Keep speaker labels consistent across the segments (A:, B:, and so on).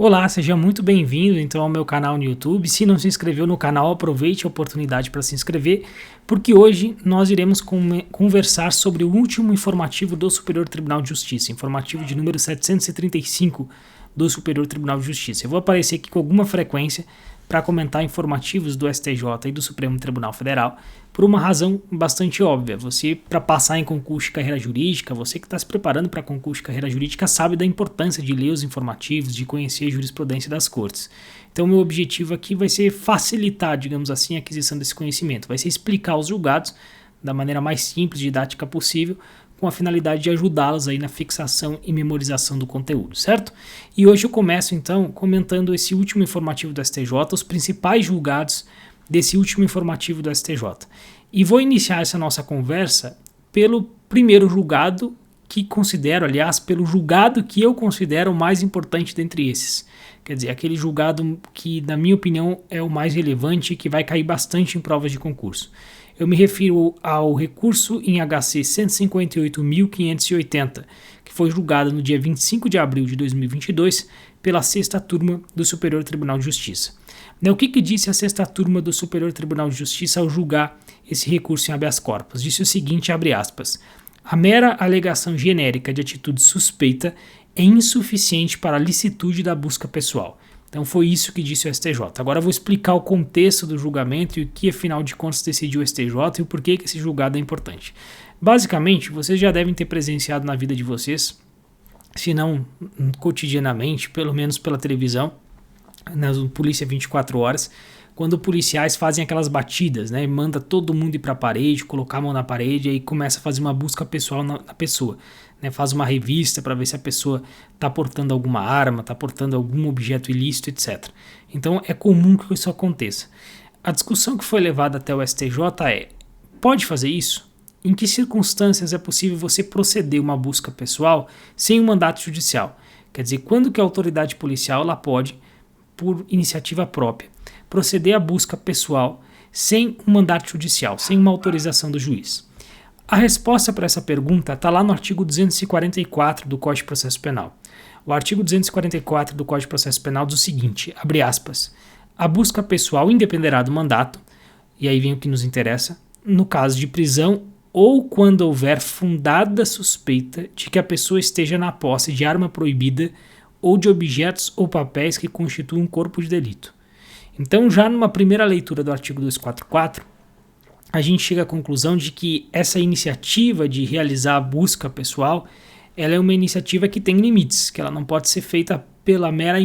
A: Olá, seja muito bem-vindo então ao meu canal no YouTube. Se não se inscreveu no canal, aproveite a oportunidade para se inscrever, porque hoje nós iremos conversar sobre o último informativo do Superior Tribunal de Justiça, informativo de número 735 do Superior Tribunal de Justiça. Eu vou aparecer aqui com alguma frequência para comentar informativos do STJ e do Supremo Tribunal Federal, por uma razão bastante óbvia. Você, para passar em concurso de carreira jurídica, você que está se preparando para concurso de carreira jurídica, sabe da importância de ler os informativos, de conhecer a jurisprudência das cortes. Então, meu objetivo aqui vai ser facilitar, digamos assim, a aquisição desse conhecimento. Vai ser explicar os julgados da maneira mais simples e didática possível, com a finalidade de ajudá-los aí na fixação e memorização do conteúdo, certo? E hoje eu começo então comentando esse último informativo do STJ, os principais julgados desse último informativo do STJ. E vou iniciar essa nossa conversa pelo primeiro julgado que considero, aliás, pelo julgado que eu considero o mais importante dentre esses. Quer dizer, aquele julgado que, na minha opinião, é o mais relevante e que vai cair bastante em provas de concurso. Eu me refiro ao recurso em HC 158.580, que foi julgado no dia 25 de abril de 2022 pela 6ª Turma do Superior Tribunal de Justiça. O que disse a 6ª Turma do Superior Tribunal de Justiça ao julgar esse recurso em habeas corpus? Disse o seguinte, abre aspas, a mera alegação genérica de atitude suspeita é insuficiente para a licitude da busca pessoal. Então foi isso que disse o STJ. Agora eu vou explicar o contexto do julgamento e o que afinal de contas decidiu o STJ e o porquê que esse julgado é importante. Basicamente, vocês já devem ter presenciado na vida de vocês, se não cotidianamente, pelo menos pela televisão, na Polícia 24 Horas, quando policiais fazem aquelas batidas, né, manda todo mundo ir para a parede, colocar a mão na parede e aí começa a fazer uma busca pessoal na pessoa. Né, faz uma revista para ver se a pessoa está portando alguma arma, está portando algum objeto ilícito, etc. Então é comum que isso aconteça. A discussão que foi levada até o STJ é, pode fazer isso? Em que circunstâncias é possível você proceder uma busca pessoal sem um mandato judicial? Quer dizer, quando que a autoridade policial ela pode, por iniciativa própria, proceder à busca pessoal sem um mandato judicial, sem uma autorização do juiz? A resposta para essa pergunta está lá no artigo 244 do Código de Processo Penal. O artigo 244 do Código de Processo Penal diz o seguinte, abre aspas, a busca pessoal independerá do mandato, e aí vem o que nos interessa, no caso de prisão ou quando houver fundada suspeita de que a pessoa esteja na posse de arma proibida ou de objetos ou papéis que constituam um corpo de delito. Então, já numa primeira leitura do artigo 244, a gente chega à conclusão de que essa iniciativa de realizar a busca pessoal, ela é uma iniciativa que tem limites, que ela não pode ser feita pela mera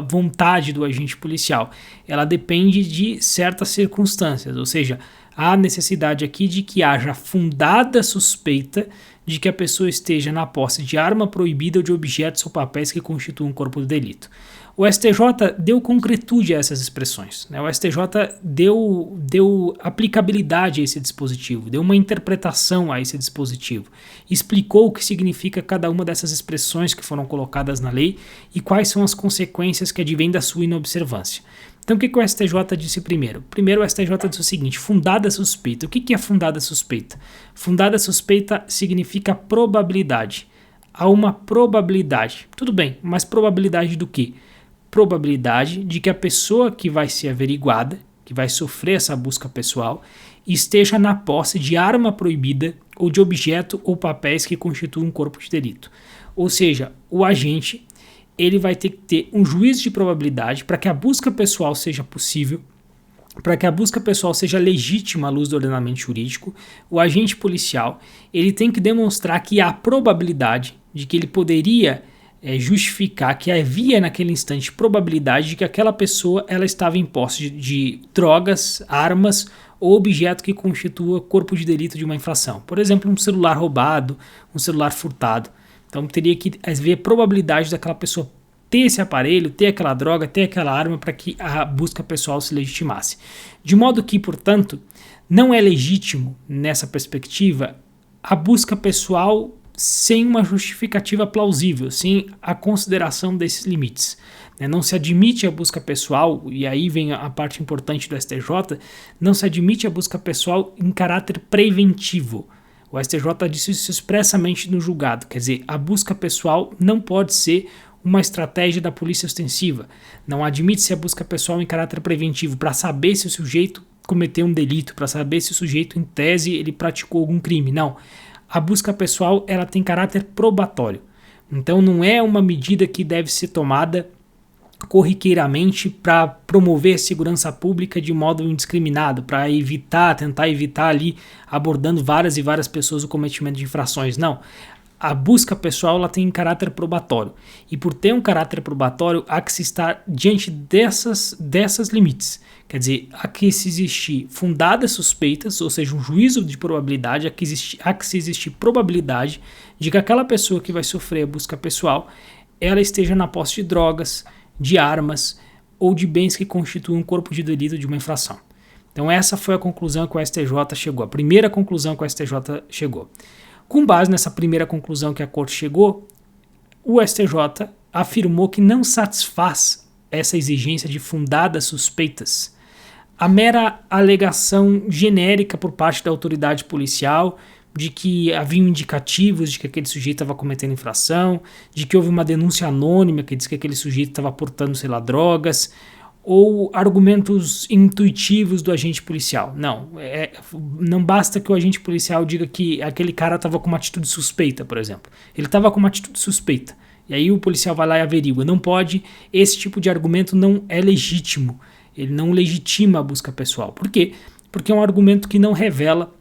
A: vontade do agente policial. Ela depende de certas circunstâncias, ou seja, há necessidade aqui de que haja fundada suspeita de que a pessoa esteja na posse de arma proibida ou de objetos ou papéis que constituam um corpo de delito. O STJ deu concretude a essas expressões, né? O STJ deu aplicabilidade a esse dispositivo, deu uma interpretação a esse dispositivo, explicou o que significa cada uma dessas expressões que foram colocadas na lei e quais são as consequências que advêm da sua inobservância. Então o que o STJ disse primeiro? Primeiro o STJ disse o seguinte, fundada suspeita. O que é fundada suspeita? Fundada suspeita significa probabilidade. Há uma probabilidade. Tudo bem, mas probabilidade do quê? Probabilidade de que a pessoa que vai ser averiguada, que vai sofrer essa busca pessoal, esteja na posse de arma proibida ou de objeto ou papéis que constituam um corpo de delito. Ou seja, o agente ele vai ter que ter um juízo de probabilidade para que a busca pessoal seja possível, para que a busca pessoal seja legítima à luz do ordenamento jurídico. O agente policial ele tem que demonstrar que há probabilidade de que ele poderia justificar que havia naquele instante probabilidade de que aquela pessoa ela estava em posse de drogas, armas ou objeto que constitua corpo de delito de uma infração. Por exemplo, um celular roubado, um celular furtado. Então teria que haver probabilidade daquela pessoa ter esse aparelho, ter aquela droga, ter aquela arma para que a busca pessoal se legitimasse. De modo que, portanto, não é legítimo, nessa perspectiva, a busca pessoal sem uma justificativa plausível, sem a consideração desses limites. Não se admite a busca pessoal, e aí vem a parte importante do STJ, não se admite a busca pessoal em caráter preventivo. O STJ disse isso expressamente no julgado, quer dizer, a busca pessoal não pode ser uma estratégia da polícia ostensiva. Não admite-se a busca pessoal em caráter preventivo para saber se o sujeito cometeu um delito, para saber se o sujeito, em tese, ele praticou algum crime. Não. A busca pessoal, ela tem caráter probatório. Então não é uma medida que deve ser tomada corriqueiramente para promover a segurança pública de modo indiscriminado, para tentar evitar ali, abordando várias e várias pessoas o cometimento de infrações. Não. A busca pessoal ela tem caráter probatório. E por ter um caráter probatório, há que se estar diante dessas limites. Quer dizer, há que se existir fundadas suspeitas, ou seja, um juízo de probabilidade, há que se existir probabilidade de que aquela pessoa que vai sofrer a busca pessoal, ela esteja na posse de drogas, de armas ou de bens que constituem um corpo de delito de uma infração. Então essa foi a conclusão que o STJ chegou, a primeira conclusão que o STJ chegou. Com base nessa primeira conclusão que a Corte chegou, o STJ afirmou que não satisfaz essa exigência de fundadas suspeitas a mera alegação genérica por parte da autoridade policial de que haviam indicativos de que aquele sujeito estava cometendo infração, de que houve uma denúncia anônima que diz que aquele sujeito estava portando, sei lá, drogas, ou argumentos intuitivos do agente policial. Não, não basta que o agente policial diga que aquele cara estava com uma atitude suspeita, por exemplo. Ele estava com uma atitude suspeita, e aí o policial vai lá e averigua. Não pode, esse tipo de argumento não é legítimo, ele não legitima a busca pessoal. Por quê? Porque é um argumento que não revela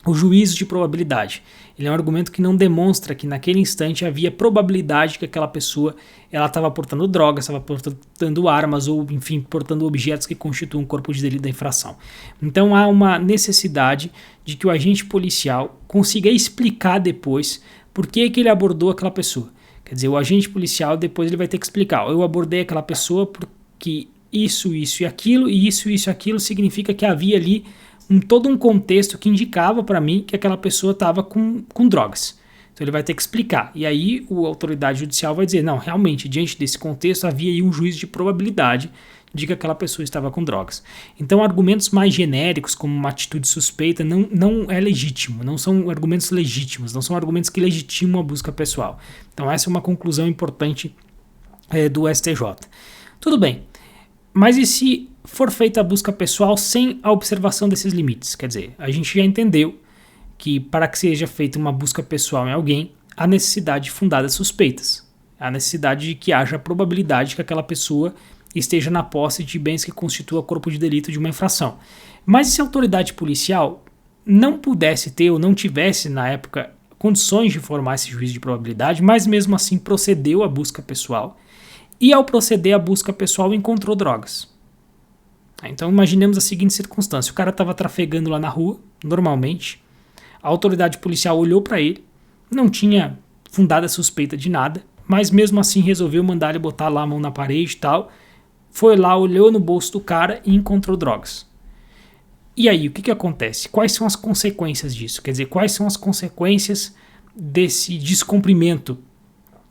A: o juízo de probabilidade. Ele é um argumento que não demonstra que naquele instante havia probabilidade que aquela pessoa estava portando drogas, estava portando armas ou, enfim, portando objetos que constituem um corpo de delito da infração. Então há uma necessidade de que o agente policial consiga explicar depois por que ele abordou aquela pessoa. Quer dizer, o agente policial depois ele vai ter que explicar: eu abordei aquela pessoa porque isso e aquilo, e isso e aquilo significa que havia ali todo um contexto que indicava para mim que aquela pessoa estava com drogas. Então ele vai ter que explicar. E aí a autoridade judicial vai dizer: não, realmente, diante desse contexto havia aí um juízo de probabilidade de que aquela pessoa estava com drogas. Então argumentos mais genéricos, como uma atitude suspeita, não é legítimo, não são argumentos legítimos, não são argumentos que legitimam a busca pessoal. Então essa é uma conclusão importante do STJ. Tudo bem, mas e se for feita a busca pessoal sem a observação desses limites? Quer dizer, a gente já entendeu que para que seja feita uma busca pessoal em alguém, há necessidade de fundadas suspeitas. Há necessidade de que haja probabilidade que aquela pessoa esteja na posse de bens que constituam corpo de delito de uma infração. Mas e se a autoridade policial não pudesse ter ou não tivesse, na época, condições de formar esse juízo de probabilidade, mas mesmo assim procedeu à busca pessoal, e ao proceder à busca pessoal encontrou drogas? Então imaginemos a seguinte circunstância: o cara estava trafegando lá na rua, normalmente, a autoridade policial olhou para ele, não tinha fundada suspeita de nada, mas mesmo assim resolveu mandar ele botar lá a mão na parede e tal, foi lá, olhou no bolso do cara e encontrou drogas. E aí, o que acontece? Quais são as consequências disso? Quer dizer, quais são as consequências desse descumprimento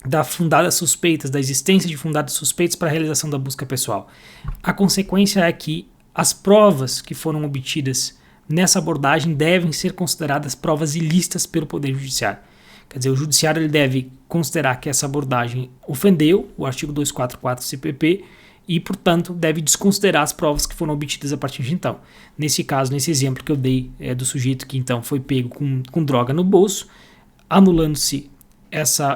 A: das fundadas suspeitas, da existência de fundadas suspeitas para a realização da busca pessoal? A consequência é que as provas que foram obtidas nessa abordagem devem ser consideradas provas ilícitas pelo Poder Judiciário. Quer dizer, o Judiciário ele deve considerar que essa abordagem ofendeu o artigo 244 do CPP e, portanto, deve desconsiderar as provas que foram obtidas a partir de então. Nesse caso, nesse exemplo que eu dei do sujeito que então foi pego com droga no bolso, anulando-se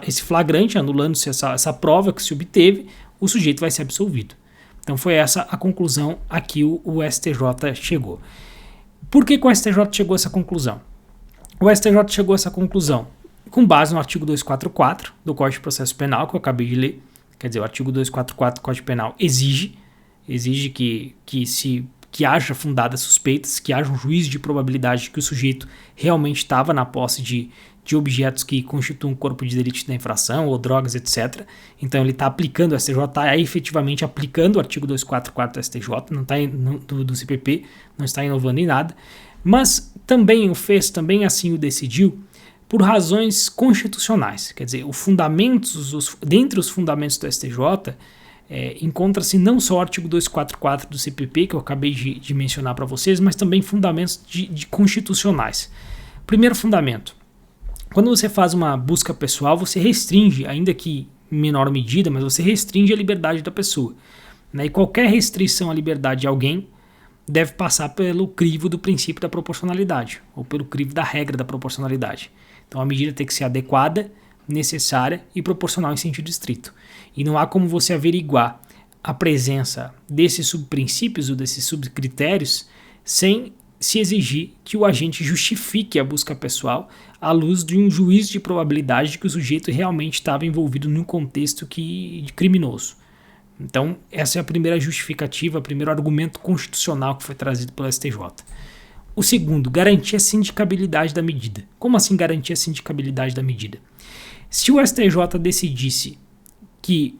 A: esse flagrante, anulando-se essa prova que se obteve, o sujeito vai ser absolvido. Então foi essa a conclusão a que o STJ chegou. Por que o STJ chegou a essa conclusão? O STJ chegou a essa conclusão com base no artigo 244 do Código de Processo Penal, que eu acabei de ler. Quer dizer, o artigo 244 do Código Penal exige que haja fundadas suspeitas, que haja um juízo de probabilidade de que o sujeito realmente estava na posse de objetos que constituem um corpo de delito da infração ou drogas, etc. Então ele está aplicando, o STJ está efetivamente aplicando o artigo 244 do STJ, não está do CPP, não está inovando em nada, mas também o fez, também assim o decidiu, por razões constitucionais. Quer dizer, dentre os fundamentos do STJ, encontra-se não só o artigo 244 do CPP, que eu acabei de mencionar para vocês, mas também fundamentos de constitucionais. Primeiro fundamento: quando você faz uma busca pessoal, você restringe, ainda que menor medida, mas você restringe a liberdade da pessoa, né? E qualquer restrição à liberdade de alguém deve passar pelo crivo do princípio da proporcionalidade, ou pelo crivo da regra da proporcionalidade. Então a medida tem que ser adequada, necessária e proporcional em sentido estrito. E não há como você averiguar a presença desses subprincípios ou desses subcritérios sem se exigir que o agente justifique a busca pessoal à luz de um juízo de probabilidade de que o sujeito realmente estava envolvido num contexto criminoso. Então, essa é a primeira justificativa, o primeiro argumento constitucional que foi trazido pelo STJ. O segundo, garantir a sindicabilidade da medida. Como assim garantir a sindicabilidade da medida? Se o STJ decidisse que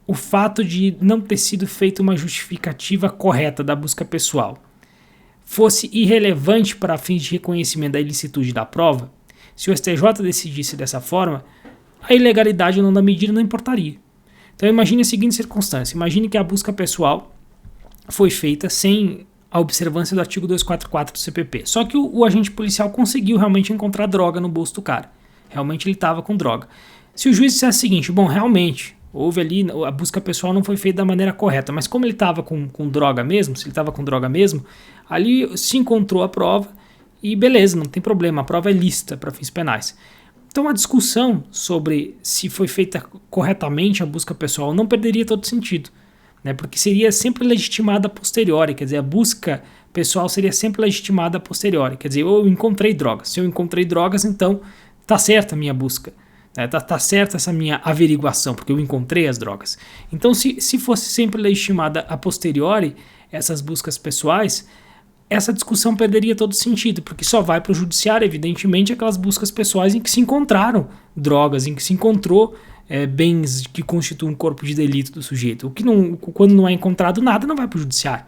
A: o fato de não ter sido feita uma justificativa correta da busca pessoal fosse irrelevante para fins de reconhecimento da ilicitude da prova, se o STJ decidisse dessa forma, a ilegalidade ou não da medida não importaria. Então imagine a seguinte circunstância, imagine que a busca pessoal foi feita sem a observância do artigo 244 do CPP, só que o agente policial conseguiu realmente encontrar droga no bolso do cara, realmente ele estava com droga. Se o juiz dissesse o seguinte, bom, realmente, houve ali, a busca pessoal não foi feita da maneira correta, mas como ele estava com droga mesmo, se ele estava com droga mesmo, ali se encontrou a prova e beleza, não tem problema, a prova é lícita para fins penais. Então a discussão sobre se foi feita corretamente a busca pessoal não perderia todo sentido, né? Porque seria sempre legitimada a posteriori, quer dizer, a busca pessoal seria sempre legitimada a posteriori, quer dizer, eu encontrei drogas, se eu encontrei drogas, então está certa a minha busca. Tá certa essa minha averiguação, porque eu encontrei as drogas. Então, se fosse sempre legitimada a posteriori essas buscas pessoais, essa discussão perderia todo sentido, porque só vai para o judiciário, evidentemente, aquelas buscas pessoais em que se encontraram drogas, em que se encontrou bens que constituem um corpo de delito do sujeito. O que não, quando não é encontrado nada, não vai para o judiciário.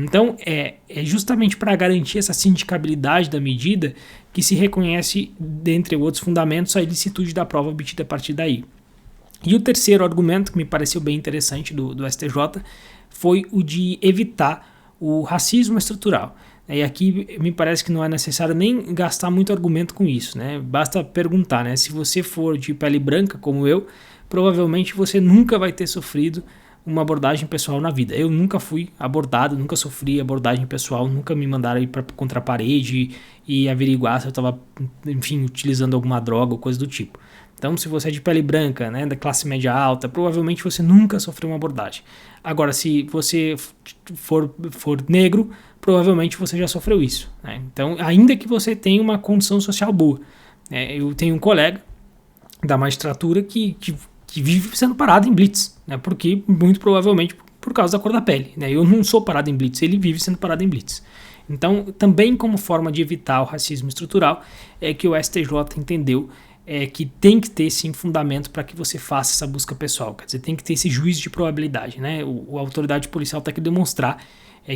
A: Então, é justamente para garantir essa sindicabilidade da medida que se reconhece, dentre outros fundamentos, a ilicitude da prova obtida a partir daí. E o terceiro argumento, que me pareceu bem interessante do STJ, foi o de evitar o racismo estrutural. E aqui me parece que não é necessário nem gastar muito argumento com isso, né? Basta perguntar, né? Se você for de pele branca, como eu, provavelmente você nunca vai ter sofrido uma abordagem pessoal na vida. Eu nunca fui abordado, nunca sofri abordagem pessoal, nunca me mandaram ir contra a parede e averiguar se eu estava, enfim, utilizando alguma droga ou coisa do tipo. Então, se você é de pele branca, né, da classe média alta, provavelmente você nunca sofreu uma abordagem. Agora, se você for negro, provavelmente você já sofreu isso, né? Então, ainda que você tenha uma condição social boa. Eu tenho um colega da magistratura que vive sendo parado em blitz, né? Porque muito provavelmente por causa da cor da pele, né? Eu não sou parado em blitz, ele vive sendo parado em blitz. Então, também como forma de evitar o racismo estrutural, é que o STJ entendeu que tem que ter sim fundamento para que você faça essa busca pessoal, quer dizer, tem que ter esse juízo de probabilidade, né? A autoridade policial tem que demonstrar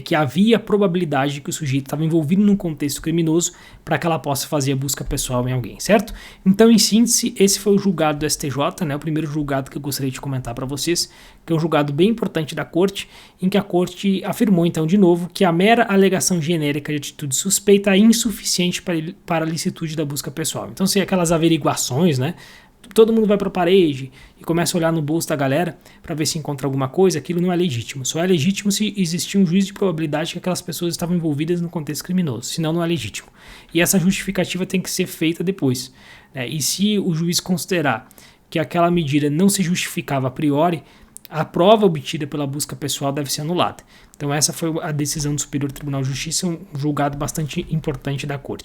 A: que havia probabilidade de que o sujeito estava envolvido num contexto criminoso para que ela possa fazer a busca pessoal em alguém, certo? Então, em síntese, esse foi o julgado do STJ, né, o primeiro julgado que eu gostaria de comentar para vocês, que é um julgado bem importante da Corte, em que a Corte afirmou, então, de novo, que a mera alegação genérica de atitude suspeita é insuficiente para a licitude da busca pessoal. Então, se aquelas averiguações, né, todo mundo vai para a parede e começa a olhar no bolso da galera para ver se encontra alguma coisa, aquilo não é legítimo. Só é legítimo se existir um juízo de probabilidade que aquelas pessoas estavam envolvidas no contexto criminoso, senão não é legítimo. E essa justificativa tem que ser feita depois, né? E se o juiz considerar que aquela medida não se justificava a priori, a prova obtida pela busca pessoal deve ser anulada. Então essa foi a decisão do Superior Tribunal de Justiça, um julgado bastante importante da Corte.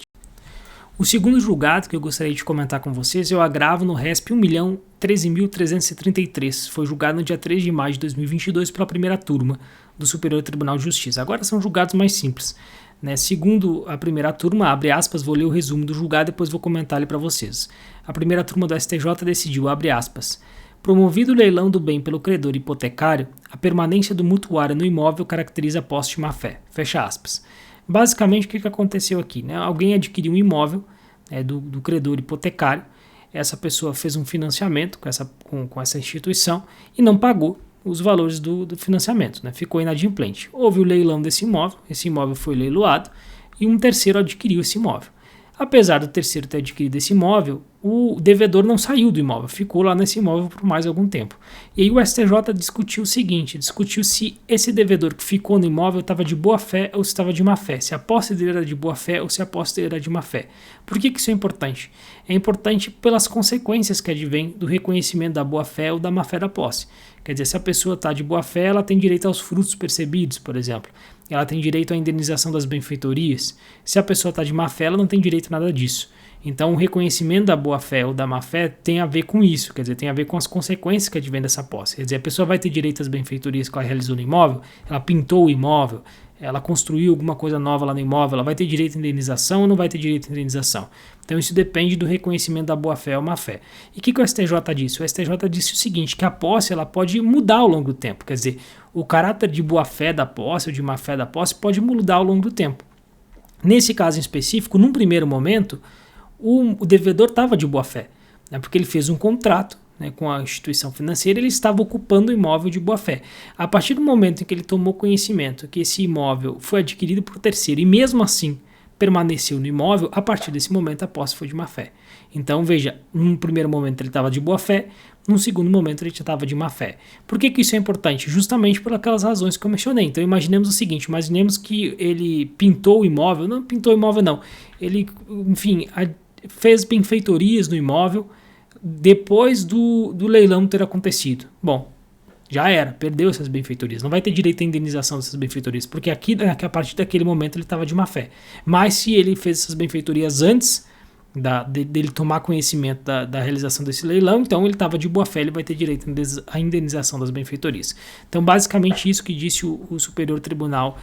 A: O segundo julgado que eu gostaria de comentar com vocês é o agravo no RESP 1.013.333. Foi julgado no dia 3 de maio de 2022 pela primeira turma do Superior Tribunal de Justiça. Agora são julgados mais simples, né? Segundo a primeira turma, abre aspas, vou ler o resumo do julgado e depois vou comentar ele para vocês. A primeira turma do STJ decidiu, abre aspas, promovido o leilão do bem pelo credor hipotecário, a permanência do mutuário no imóvel caracteriza a posse de má-fé. Fecha aspas. Basicamente, o que aconteceu aqui, né? Alguém adquiriu um imóvel do credor hipotecário, essa pessoa fez um financiamento com essa instituição e não pagou os valores do financiamento, né? Ficou inadimplente. Houve o leilão desse imóvel, esse imóvel foi leiloado e um terceiro adquiriu esse imóvel. Apesar do terceiro ter adquirido esse imóvel, o devedor não saiu do imóvel, ficou lá nesse imóvel por mais algum tempo. E aí o STJ discutiu o seguinte, discutiu se esse devedor que ficou no imóvel estava de boa fé ou se estava de má fé, se a posse dele era de boa fé ou se a posse dele era de má fé. Por que isso é importante? É importante pelas consequências que advêm do reconhecimento da boa fé ou da má fé da posse. Quer dizer, se a pessoa está de boa fé, ela tem direito aos frutos percebidos, por exemplo. Ela tem direito à indenização das benfeitorias. Se a pessoa está de má fé, ela não tem direito a nada disso. Então, o reconhecimento da boa-fé ou da má-fé tem a ver com isso, quer dizer, tem a ver com as consequências que advêm dessa posse. Quer dizer, a pessoa vai ter direito às benfeitorias que ela realizou no imóvel, ela pintou o imóvel, ela construiu alguma coisa nova lá no imóvel, ela vai ter direito à indenização ou não vai ter direito à indenização. Então, isso depende do reconhecimento da boa-fé ou má-fé. E o que o STJ disse? O STJ disse o seguinte, que a posse ela pode mudar ao longo do tempo, quer dizer, o caráter de boa-fé da posse ou de má-fé da posse pode mudar ao longo do tempo. Nesse caso em específico, num primeiro momento, o devedor estava de boa fé, né, porque ele fez um contrato, né, com a instituição financeira, ele estava ocupando o imóvel de boa fé. A partir do momento em que ele tomou conhecimento que esse imóvel foi adquirido por terceiro e mesmo assim permaneceu no imóvel, a partir desse momento a posse foi de má fé. Então veja, num primeiro momento ele estava de boa fé, num segundo momento ele já estava de má fé. Por que isso é importante? Justamente por aquelas razões que eu mencionei. Então imaginemos o seguinte, imaginemos que ele pintou o imóvel, não pintou o imóvel não, ele, enfim, fez benfeitorias no imóvel depois do leilão ter acontecido. Bom, já era, perdeu essas benfeitorias, não vai ter direito à indenização dessas benfeitorias, porque aqui, a partir daquele momento ele estava de má fé. Mas se ele fez essas benfeitorias antes dele tomar conhecimento da realização desse leilão, então ele estava de boa fé, ele vai ter direito à indenização das benfeitorias. Então basicamente isso que disse o Superior Tribunal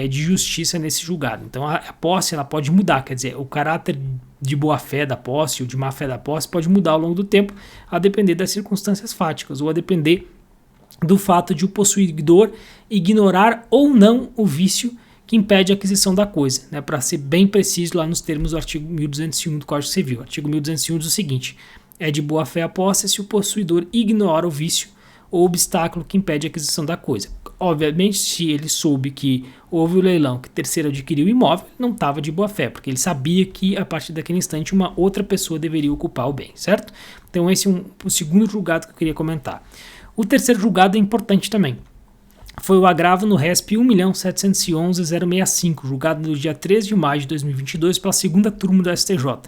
A: de Justiça nesse julgado. Então a posse ela pode mudar, quer dizer, o caráter de boa fé da posse ou de má fé da posse pode mudar ao longo do tempo, a depender das circunstâncias fáticas ou a depender do fato de o possuidor ignorar ou não o vício que impede a aquisição da coisa, né? Para ser bem preciso lá nos termos do artigo 1201 do Código Civil. O artigo 1201 diz o seguinte: é de boa fé a posse se o possuidor ignora o vício ou obstáculo que impede a aquisição da coisa. Obviamente, se ele soube que houve o leilão, que terceiro adquiriu o imóvel, não estava de boa fé, porque ele sabia que a partir daquele instante uma outra pessoa deveria ocupar o bem, certo? Então esse é o segundo julgado que eu queria comentar. O terceiro julgado é importante também. Foi o agravo no RESP 1.711.065, julgado no dia 13 de maio de 2022 pela segunda turma do STJ. O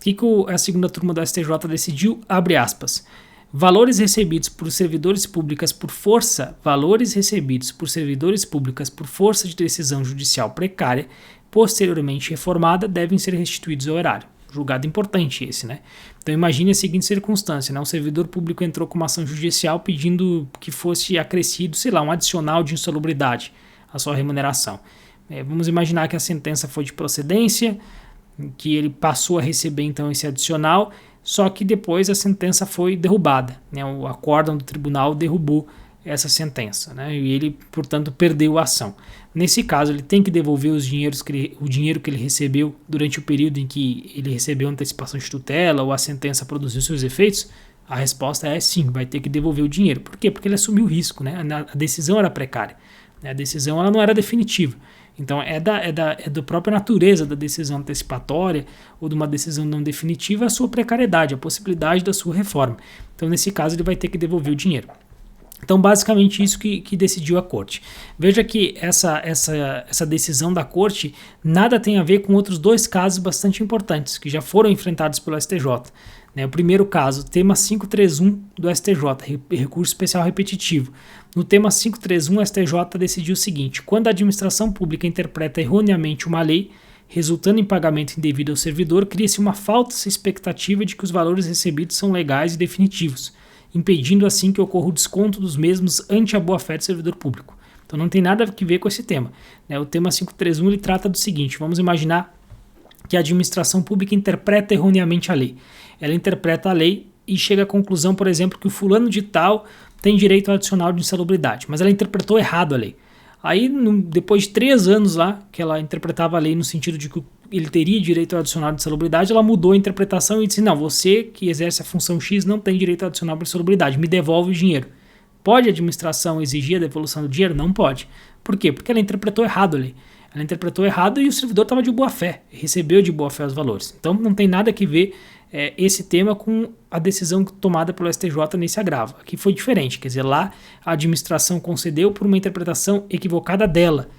A: que a segunda turma do STJ decidiu? Abre aspas. Valores recebidos por servidores públicos por força de decisão judicial precária, posteriormente reformada, devem ser restituídos ao erário. Julgado importante esse, né? Então imagine a seguinte circunstância, né? Um servidor público entrou com uma ação judicial pedindo que fosse acrescido, sei lá, um adicional de insalubridade à sua remuneração. Vamos imaginar que a sentença foi de procedência, que ele passou a receber então esse adicional, só que depois a sentença foi derrubada, né? O acórdão do tribunal derrubou essa sentença, né? E ele, portanto, perdeu a ação. Nesse caso, ele tem que devolver o dinheiro que ele recebeu durante o período em que ele recebeu antecipação de tutela ou a sentença produziu seus efeitos? A resposta é sim, vai ter que devolver o dinheiro. Por quê? Porque ele assumiu o risco, né? A decisão era precária, né? A decisão ela não era definitiva. Então é da própria natureza da decisão antecipatória ou de uma decisão não definitiva a sua precariedade, a possibilidade da sua reforma. Então nesse caso ele vai ter que devolver o dinheiro. Então, basicamente, isso que decidiu a Corte. Veja que essa decisão da Corte nada tem a ver com outros dois casos bastante importantes, que já foram enfrentados pelo STJ. O primeiro caso, tema 531 do STJ, recurso especial repetitivo. No tema 531, o STJ decidiu o seguinte: quando a administração pública interpreta erroneamente uma lei, resultando em pagamento indevido ao servidor, cria-se uma falsa expectativa de que os valores recebidos são legais e definitivos, impedindo assim que ocorra o desconto dos mesmos ante a boa-fé do servidor público. Então não tem nada a ver com esse tema. O tema 531 ele trata do seguinte: vamos imaginar que a administração pública interpreta erroneamente a lei. Ela interpreta a lei e chega à conclusão, por exemplo, que o fulano de tal tem direito ao adicional de insalubridade, mas ela interpretou errado a lei. Aí, depois de 3 anos lá, que ela interpretava a lei no sentido de que ele teria direito ao adicional de insalubridade, ela mudou a interpretação e disse: não, você que exerce a função X não tem direito ao adicional de insalubridade, me devolve o dinheiro. Pode a administração exigir a devolução do dinheiro? Não pode. Por quê? Porque ela interpretou errado a lei. Ela interpretou errado e o servidor estava de boa fé, recebeu de boa fé os valores. Então não tem nada que ver esse tema com a decisão tomada pelo STJ nesse agravo. Aqui foi diferente, quer dizer, lá a administração concedeu por uma interpretação equivocada dela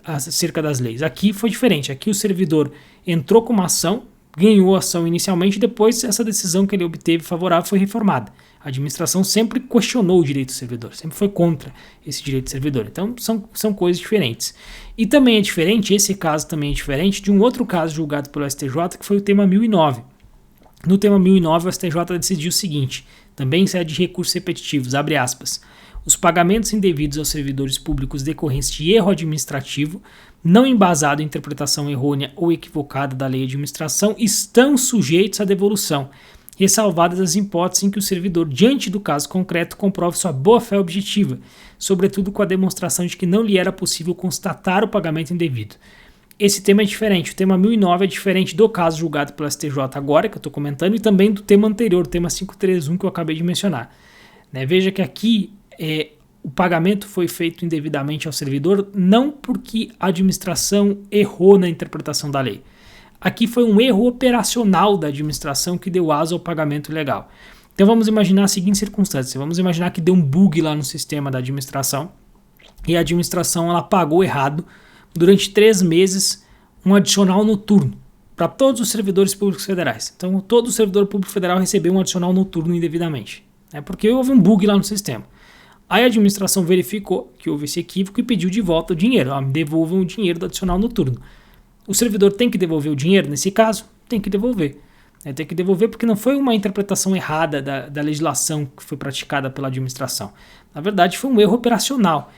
A: acerca das leis. Aqui foi diferente, aqui o servidor entrou com uma ação, ganhou a ação inicialmente, depois essa decisão que ele obteve favorável foi reformada. A administração sempre questionou o direito do servidor, sempre foi contra esse direito do servidor. Então são coisas diferentes. E também é diferente, esse caso também é diferente de um outro caso julgado pelo STJ, que foi o tema 1009. No tema 1009, o STJ decidiu o seguinte, também sede de recursos repetitivos, abre aspas, os pagamentos indevidos aos servidores públicos decorrentes de erro administrativo, não embasado em interpretação errônea ou equivocada da lei de administração, estão sujeitos à devolução, ressalvadas as hipóteses em que o servidor, diante do caso concreto, comprove sua boa-fé objetiva, sobretudo com a demonstração de que não lhe era possível constatar o pagamento indevido. Esse tema é diferente, o tema 1009 é diferente do caso julgado pelo STJ agora, que eu estou comentando, e também do tema anterior, o tema 531, que eu acabei de mencionar. Veja que aqui o pagamento foi feito indevidamente ao servidor, não porque a administração errou na interpretação da lei. Aqui foi um erro operacional da administração que deu asa ao pagamento ilegal. Então vamos imaginar a seguinte circunstância, vamos imaginar que deu um bug lá no sistema da administração, e a administração ela pagou errado, durante 3 meses, um adicional noturno para todos os servidores públicos federais. Então, todo servidor público federal recebeu um adicional noturno indevidamente, porque houve um bug lá no sistema. Aí a administração verificou que houve esse equívoco e pediu de volta o dinheiro. Devolvam o dinheiro do adicional noturno. O servidor tem que devolver o dinheiro? Nesse caso, tem que devolver. Tem que devolver porque não foi uma interpretação errada da legislação que foi praticada pela administração. Na verdade, foi um erro operacional.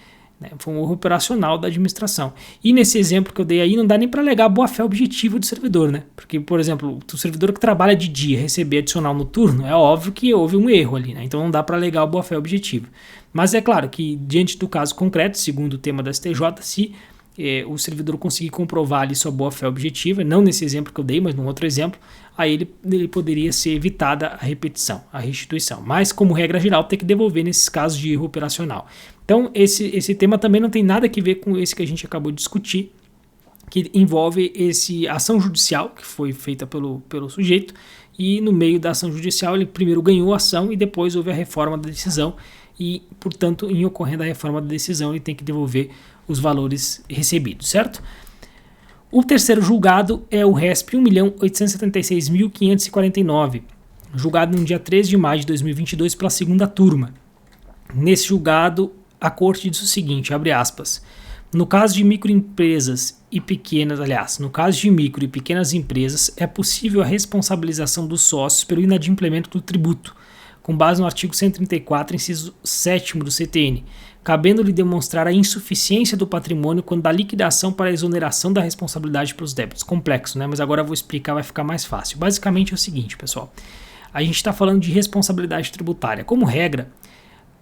A: Foi um erro operacional da administração. E nesse exemplo que eu dei aí, não dá nem para alegar a boa-fé objetiva do servidor, Porque, por exemplo, o servidor que trabalha de dia receber adicional noturno, é óbvio que houve um erro ali, Então não dá para alegar a boa-fé objetiva. Mas é claro que, diante do caso concreto, segundo o tema da STJ, se o servidor conseguir comprovar ali sua boa-fé objetiva, não nesse exemplo que eu dei, mas num outro exemplo, aí ele poderia ser evitada a repetição, a restituição. Mas, como regra geral, tem que devolver nesses casos de erro operacional. Então, esse tema também não tem nada a ver com esse que a gente acabou de discutir, que envolve a ação judicial que foi feita pelo sujeito, e no meio da ação judicial ele primeiro ganhou a ação e depois houve a reforma da decisão e, portanto, em ocorrendo a reforma da decisão, ele tem que devolver os valores recebidos, certo? O terceiro julgado é o RESP 1.876.549, julgado no dia 13 de maio de 2022 pela segunda turma. Nesse julgado, a Corte diz o seguinte, abre aspas, no caso de microempresas e pequenas, no caso de micro e pequenas empresas, é possível a responsabilização dos sócios pelo inadimplemento do tributo, com base no artigo 134, inciso 7º do CTN, cabendo-lhe demonstrar a insuficiência do patrimônio quando da liquidação para a exoneração da responsabilidade pelos débitos. Complexo, mas agora eu vou explicar, vai ficar mais fácil. Basicamente é o seguinte, pessoal, a gente está falando de responsabilidade tributária. Como regra,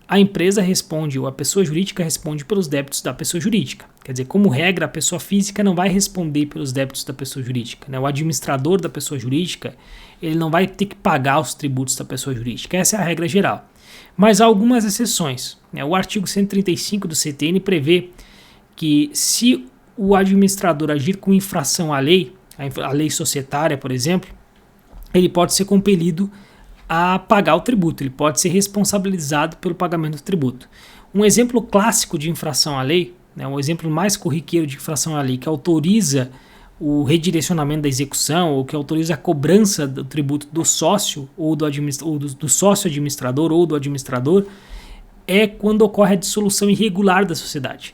A: a empresa responde, ou a pessoa jurídica responde pelos débitos da pessoa jurídica. Quer dizer, como regra, a pessoa física não vai responder pelos débitos da pessoa jurídica. O administrador da pessoa jurídica, ele não vai ter que pagar os tributos da pessoa jurídica. Essa é a regra geral. Mas há algumas exceções. O artigo 135 do CTN prevê que se o administrador agir com infração à lei, a lei societária, por exemplo, ele pode ser compelido a pagar o tributo, ele pode ser responsabilizado pelo pagamento do tributo. Um exemplo clássico de infração à lei, um exemplo mais corriqueiro de infração à lei que autoriza o redirecionamento da execução ou que autoriza a cobrança do tributo do sócio ou do sócio administrador ou do administrador é quando ocorre a dissolução irregular da sociedade.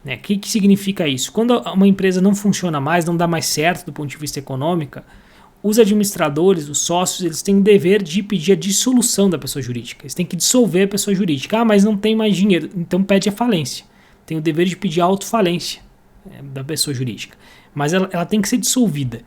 A: O que significa isso? Quando uma empresa não funciona mais, não dá mais certo do ponto de vista econômico, os administradores, os sócios, eles têm o dever de pedir a dissolução da pessoa jurídica. Eles têm que dissolver a pessoa jurídica. Mas não tem mais dinheiro, então pede a falência. Tem o dever de pedir a autofalência da pessoa jurídica. Mas ela tem que ser dissolvida.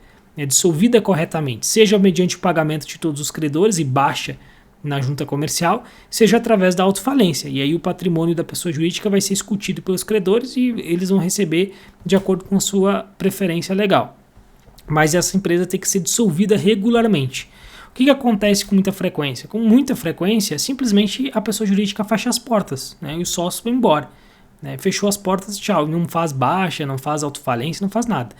A: Dissolvida corretamente, seja mediante o pagamento de todos os credores e baixa na junta comercial, seja através da autofalência. E aí o patrimônio da pessoa jurídica vai ser discutido pelos credores e eles vão receber de acordo com a sua preferência legal. Mas essa empresa tem que ser dissolvida regularmente. O que acontece com muita frequência? Com muita frequência, simplesmente a pessoa jurídica fecha as portas, e o sócio vai embora. Fechou as portas, tchau, não faz baixa, não faz autofalência, não faz nada.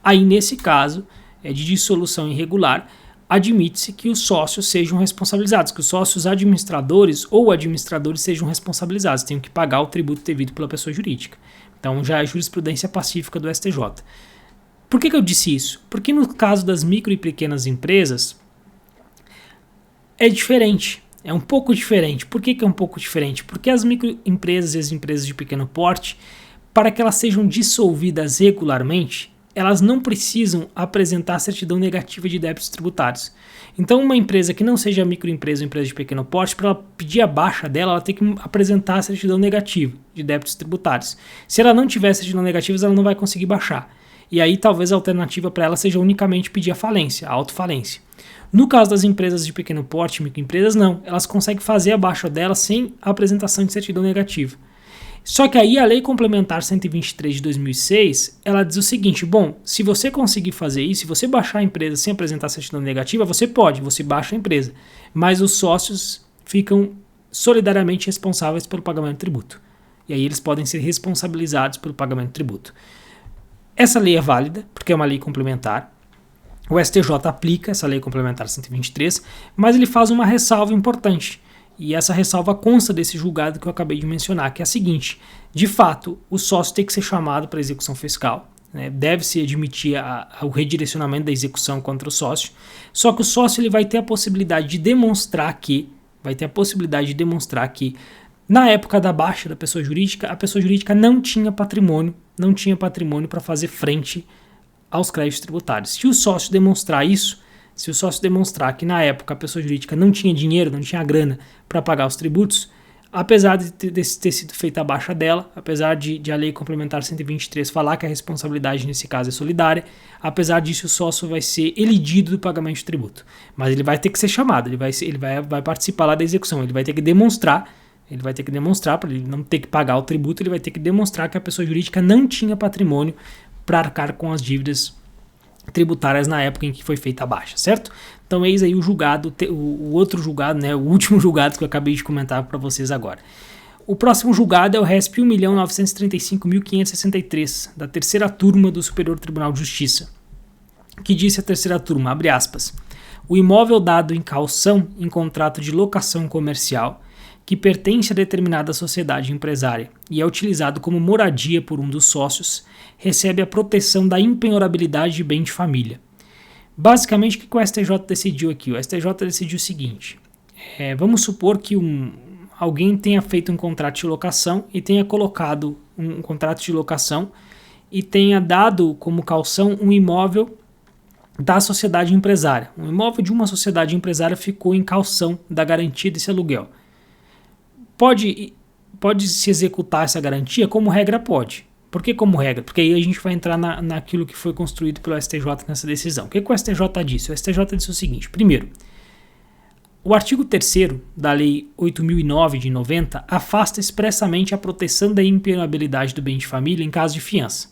A: Aí, nesse caso de dissolução irregular, admite-se que os sócios sejam responsabilizados, que os sócios administradores ou administradores sejam responsabilizados, tenham que pagar o tributo devido pela pessoa jurídica. Então já é jurisprudência pacífica do STJ. Por que eu disse isso? Porque no caso das micro e pequenas empresas é diferente, é um pouco diferente. Por que é um pouco diferente? Porque as microempresas e as empresas de pequeno porte, para que elas sejam dissolvidas regularmente, elas não precisam apresentar certidão negativa de débitos tributários. Então, uma empresa que não seja microempresa ou empresa de pequeno porte, para ela pedir a baixa dela, ela tem que apresentar a certidão negativa de débitos tributários. Se ela não tiver certidão negativa, ela não vai conseguir baixar. E aí, talvez a alternativa para ela seja unicamente pedir a falência, a autofalência. No caso das empresas de pequeno porte, microempresas, não. Elas conseguem fazer a baixa dela sem a apresentação de certidão negativa. Só que aí a Lei Complementar 123 de 2006, ela diz o seguinte, bom, se você conseguir fazer isso, se você baixar a empresa sem apresentar certidão negativa, você pode, você baixa a empresa, mas os sócios ficam solidariamente responsáveis pelo pagamento do tributo. E aí eles podem ser responsabilizados pelo pagamento do tributo. Essa lei é válida, porque é uma lei complementar. O STJ aplica essa Lei Complementar 123, mas ele faz uma ressalva importante. E essa ressalva consta desse julgado que eu acabei de mencionar, que é a seguinte: de fato, o sócio tem que ser chamado para execução fiscal, né? Deve-se admitir o redirecionamento da execução contra o sócio, só que o sócio ele vai ter a possibilidade de demonstrar que, na época da baixa da pessoa jurídica, a pessoa jurídica não tinha patrimônio para fazer frente aos créditos tributários. Se o sócio demonstrar isso, se o sócio demonstrar que na época a pessoa jurídica não tinha dinheiro, não tinha grana para pagar os tributos, apesar de ter sido feita a baixa dela, apesar de a Lei Complementar 123 falar que a responsabilidade nesse caso é solidária, apesar disso o sócio vai ser elidido do pagamento de tributo. Mas ele vai ter que ser chamado, ele vai participar lá da execução, ele vai ter que demonstrar, para ele não ter que pagar o tributo, ele vai ter que demonstrar que a pessoa jurídica não tinha patrimônio para arcar com as dívidas tributárias na época em que foi feita a baixa, certo? Então eis aí o julgado, o outro julgado, né, o último julgado que eu acabei de comentar para vocês agora. O próximo julgado é o RESP 1.935.563, da terceira turma do Superior Tribunal de Justiça, que disse a terceira turma, abre aspas, o imóvel dado em caução em contrato de locação comercial que pertence a determinada sociedade empresária e é utilizado como moradia por um dos sócios, recebe a proteção da impenhorabilidade de bem de família. Basicamente, o que o STJ decidiu aqui? O STJ decidiu o seguinte, vamos supor que alguém tenha feito um contrato de locação e tenha colocado um contrato de locação e tenha dado como caução um imóvel da sociedade empresária. Um imóvel de uma sociedade empresária ficou em caução da garantia desse aluguel. Pode se executar essa garantia? Como regra, pode. Por que como regra? Porque aí a gente vai entrar naquilo que foi construído pelo STJ nessa decisão. O que o STJ disse? O STJ disse o seguinte. Primeiro, o artigo 3º da Lei 8.009 de 90 afasta expressamente a proteção da impenhorabilidade do bem de família em caso de fiança.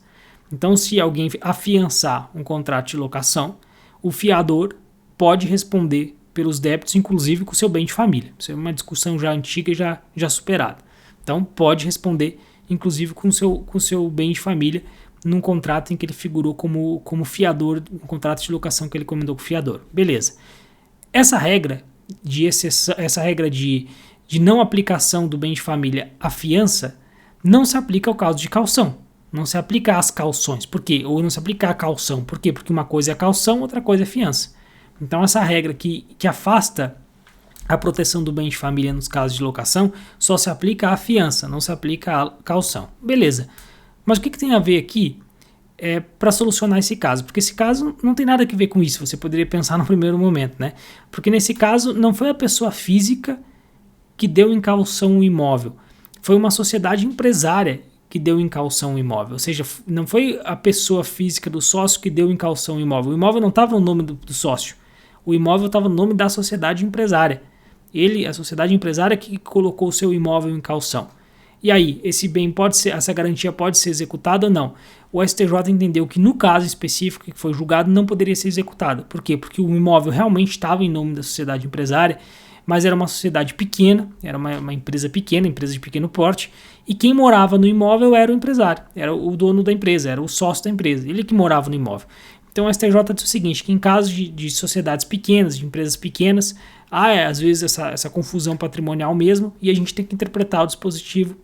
A: Então, se alguém afiançar um contrato de locação, o fiador pode responder pelos débitos, inclusive com o seu bem de família. Isso é uma discussão já antiga e já superada. Então, pode responder, inclusive, com o seu bem de família, num contrato em que ele figurou como fiador, um contrato de locação que ele combinou com o fiador. Beleza. Essa regra de exceção, essa regra de não aplicação do bem de família à fiança, não se aplica ao caso de caução. Não se aplica às cauções. Por quê? Ou não se aplica à caução. Por quê? Porque uma coisa é caução, outra coisa é fiança. Então essa regra que afasta a proteção do bem de família nos casos de locação só se aplica à fiança, não se aplica à caução. Beleza. Mas o que tem a ver aqui para solucionar esse caso? Porque esse caso não tem nada a ver com isso, você poderia pensar no primeiro momento, né? Porque nesse caso não foi a pessoa física que deu em caução o imóvel, foi uma sociedade empresária que deu em caução o imóvel, ou seja, não foi a pessoa física do sócio que deu em caução o imóvel não estava no nome do sócio, o imóvel estava no nome da sociedade empresária, a sociedade empresária que colocou o seu imóvel em caução. E aí, essa garantia pode ser executada ou não? O STJ entendeu que no caso específico que foi julgado não poderia ser executada. Por quê? Porque o imóvel realmente estava em nome da sociedade empresária, mas era uma sociedade pequena, era uma empresa pequena, empresa de pequeno porte, e quem morava no imóvel era o empresário, era o dono da empresa, era o sócio da empresa, ele que morava no imóvel. Então o STJ diz o seguinte, que em casos de sociedades pequenas, de empresas pequenas, há às vezes essa confusão patrimonial mesmo, e a gente tem que interpretar o dispositivo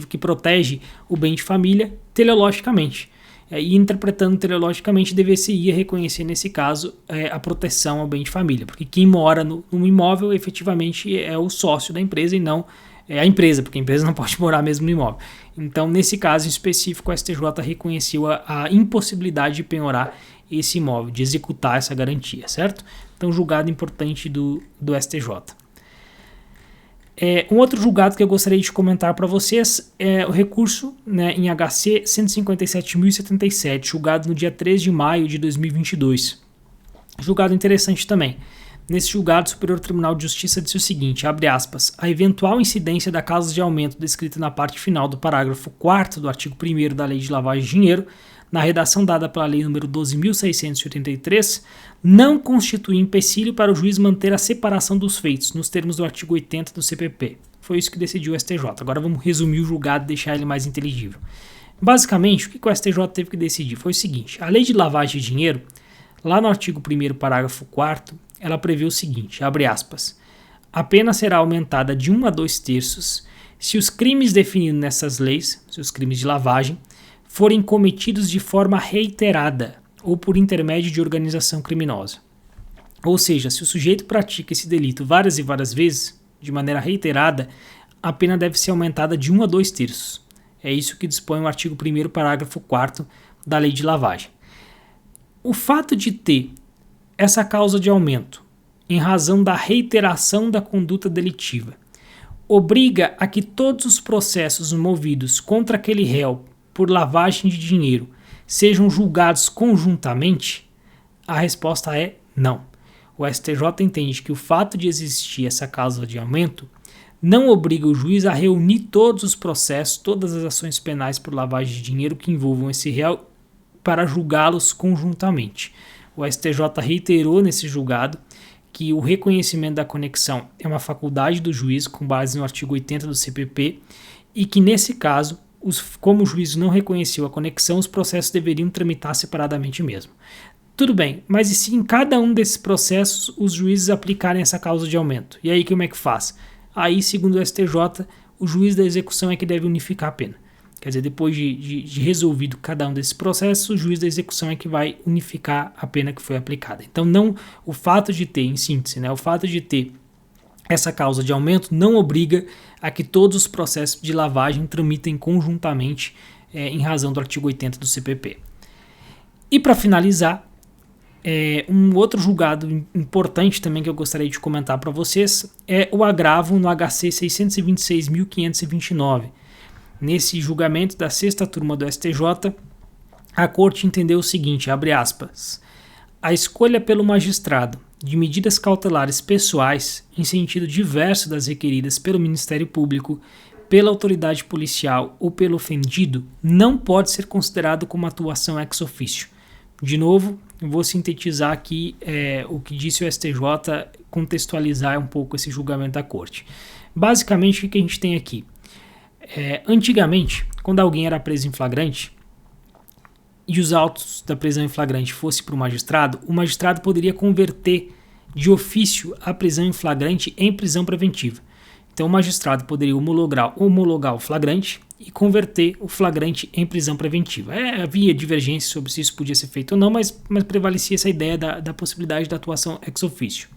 A: que protege o bem de família teleologicamente. E interpretando teleologicamente, deveria reconhecer nesse caso a proteção ao bem de família, porque quem mora no imóvel efetivamente é o sócio da empresa e não a empresa, porque a empresa não pode morar mesmo no imóvel. Então, nesse caso em específico, o STJ reconheceu a impossibilidade de penhorar esse imóvel, de executar essa garantia, certo? Então, julgado importante do STJ. Um outro julgado que eu gostaria de comentar para vocês é o recurso, né, em HC 157.077, julgado no dia 3 de maio de 2022. Julgado interessante também. Nesse julgado, o Superior Tribunal de Justiça disse o seguinte, abre aspas, a eventual incidência da causa de aumento descrita na parte final do parágrafo 4º do artigo 1º da Lei de Lavagem de Dinheiro, na redação dada pela Lei nº 12.683, não constitui empecilho para o juiz manter a separação dos feitos, nos termos do artigo 80 do CPP. Foi isso que decidiu o STJ. Agora vamos resumir o julgado e deixar ele mais inteligível. Basicamente, o que o STJ teve que decidir foi o seguinte, a Lei de Lavagem de Dinheiro, lá no artigo 1º, parágrafo 4º, ela prevê o seguinte, abre aspas, a pena será aumentada de 1 a 2/3 se os crimes definidos nessas leis, se os crimes de lavagem, forem cometidos de forma reiterada ou por intermédio de organização criminosa. Ou seja, se o sujeito pratica esse delito várias e várias vezes, de maneira reiterada, a pena deve ser aumentada de 1 a 2/3. É isso que dispõe o artigo 1º, parágrafo 4º da Lei de Lavagem. O fato de ter essa causa de aumento, em razão da reiteração da conduta delitiva, obriga a que todos os processos movidos contra aquele réu por lavagem de dinheiro sejam julgados conjuntamente? A resposta é não. O STJ entende que o fato de existir essa causa de aumento não obriga o juiz a reunir todos os processos, todas as ações penais por lavagem de dinheiro que envolvam esse réu para julgá-los conjuntamente. O STJ reiterou nesse julgado que o reconhecimento da conexão é uma faculdade do juiz com base no artigo 80 do CPP e que, nesse caso, como o juiz não reconheceu a conexão, os processos deveriam tramitar separadamente mesmo. Tudo bem, mas e se em cada um desses processos os juízes aplicarem essa causa de aumento? E aí como é que faz? Aí, segundo o STJ, o juiz da execução é que deve unificar a pena. Quer dizer, depois de resolvido cada um desses processos, o juiz da execução é que vai unificar a pena que foi aplicada. Então, não o fato de ter, em síntese, né, o fato de ter essa causa de aumento não obriga a que todos os processos de lavagem tramitem conjuntamente em razão do artigo 80 do CPP. E para finalizar, um outro julgado importante também que eu gostaria de comentar para vocês é o agravo no HC 626.529. Nesse julgamento da sexta turma do STJ, a Corte entendeu o seguinte, abre aspas, a escolha pelo magistrado de medidas cautelares pessoais em sentido diverso das requeridas pelo Ministério Público, pela autoridade policial ou pelo ofendido não pode ser considerado como atuação ex officio. De novo, eu vou sintetizar aqui o que disse o STJ, contextualizar um pouco esse julgamento da Corte. Basicamente, o que a gente tem aqui? Antigamente, quando alguém era preso em flagrante e os autos da prisão em flagrante fossem para o magistrado poderia converter de ofício a prisão em flagrante em prisão preventiva. Então o magistrado poderia homologar o flagrante e converter o flagrante em prisão preventiva. Havia divergência sobre se isso podia ser feito ou não, mas prevalecia essa ideia da possibilidade da atuação ex officio.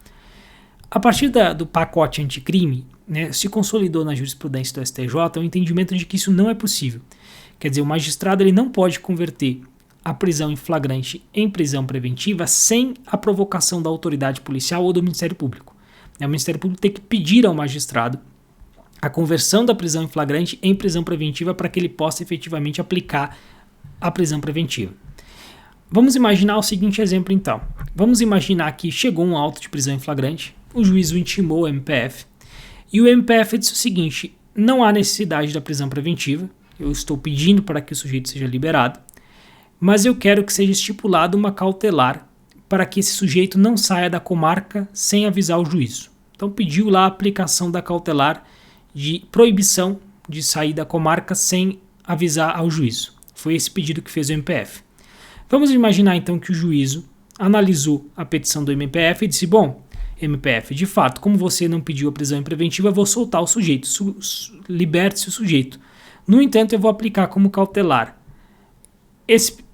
A: A partir do pacote anticrime, né, se consolidou na jurisprudência do STJ o entendimento de que isso não é possível. Quer dizer, o magistrado ele não pode converter a prisão em flagrante em prisão preventiva sem a provocação da autoridade policial ou do Ministério Público. O Ministério Público tem que pedir ao magistrado a conversão da prisão em flagrante em prisão preventiva para que ele possa efetivamente aplicar a prisão preventiva. Vamos imaginar o seguinte exemplo então. Vamos imaginar que chegou um auto de prisão em flagrante, o juiz o intimou ao MPF, e o MPF disse o seguinte, não há necessidade da prisão preventiva, eu estou pedindo para que o sujeito seja liberado, mas eu quero que seja estipulado uma cautelar para que esse sujeito não saia da comarca sem avisar o juízo. Então pediu lá a aplicação da cautelar de proibição de sair da comarca sem avisar ao juízo. Foi esse pedido que fez o MPF. Vamos imaginar então que o juízo analisou a petição do MPF e disse, bom, MPF, de fato, como você não pediu a prisão preventiva, eu vou soltar o sujeito, liberte-se o sujeito. No entanto, eu vou aplicar como cautelar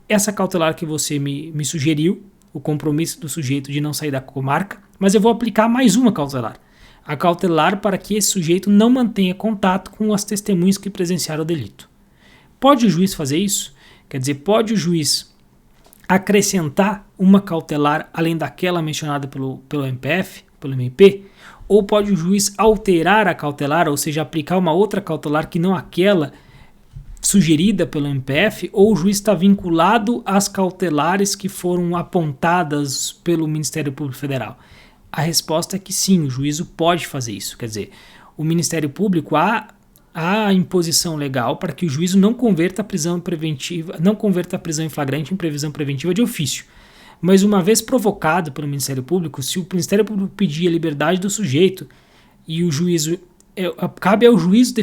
A: essa cautelar que você me sugeriu, o compromisso do sujeito de não sair da comarca, mas eu vou aplicar mais uma cautelar. A cautelar para que esse sujeito não mantenha contato com as testemunhas que presenciaram o delito. Pode o juiz fazer isso? Quer dizer, pode o juiz acrescentar uma cautelar além daquela mencionada pelo MPF, pelo MP? Ou pode o juiz alterar a cautelar, ou seja, aplicar uma outra cautelar que não aquela sugerida pelo MPF, ou o juiz está vinculado às cautelares que foram apontadas pelo Ministério Público Federal? A resposta é que sim, o juízo pode fazer isso. Quer dizer, o Ministério Público há a imposição legal para que o juízo não converta a prisão preventiva, não converta a prisão em flagrante em previsão preventiva de ofício. Mas uma vez provocado pelo Ministério Público, se o Ministério Público pedir a liberdade do sujeito e o juízo cabe ao juízo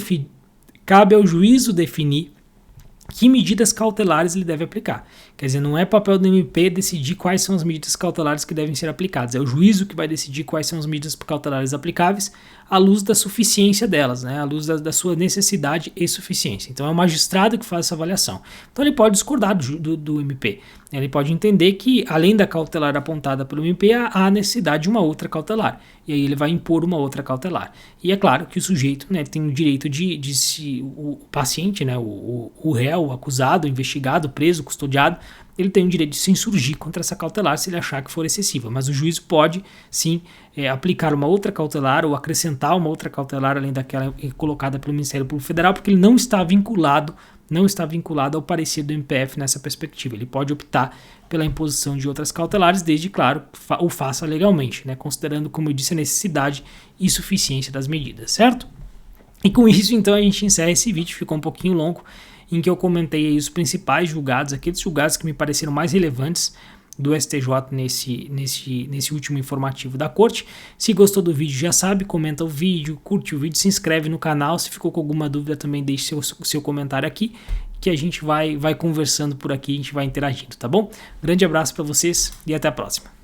A: definir que medidas cautelares ele deve aplicar. Quer dizer, não é papel do MP decidir quais são as medidas cautelares que devem ser aplicadas. É o juízo que vai decidir quais são as medidas cautelares aplicáveis à luz da suficiência delas, né? À luz da sua necessidade e suficiência. Então é o magistrado que faz essa avaliação. Então ele pode discordar do MP. Ele pode entender que, além da cautelar apontada pelo MP, há necessidade de uma outra cautelar. E aí ele vai impor uma outra cautelar. E é claro que o sujeito, né, tem o direito de se... O paciente, né, o réu, o acusado, o investigado, o preso, o custodiado, ele tem o direito de se insurgir contra essa cautelar se ele achar que for excessiva. Mas o juiz pode, sim, aplicar uma outra cautelar ou acrescentar uma outra cautelar além daquela colocada pelo Ministério Público Federal, porque ele não está vinculado ao parecer do MPF nessa perspectiva. Ele pode optar pela imposição de outras cautelares, desde, claro, o faça legalmente, né, considerando, como eu disse, a necessidade e suficiência das medidas, certo? E com isso, então, a gente encerra esse vídeo, ficou um pouquinho longo, em que eu comentei aí os principais julgados, aqueles julgados que me pareceram mais relevantes do STJ nesse último informativo da corte. Se gostou do vídeo, já sabe, comenta o vídeo, curte o vídeo, se inscreve no canal. Se ficou com alguma dúvida, também deixe seu comentário aqui, que a gente vai conversando por aqui, a gente vai interagindo, tá bom? Grande abraço para vocês e até a próxima.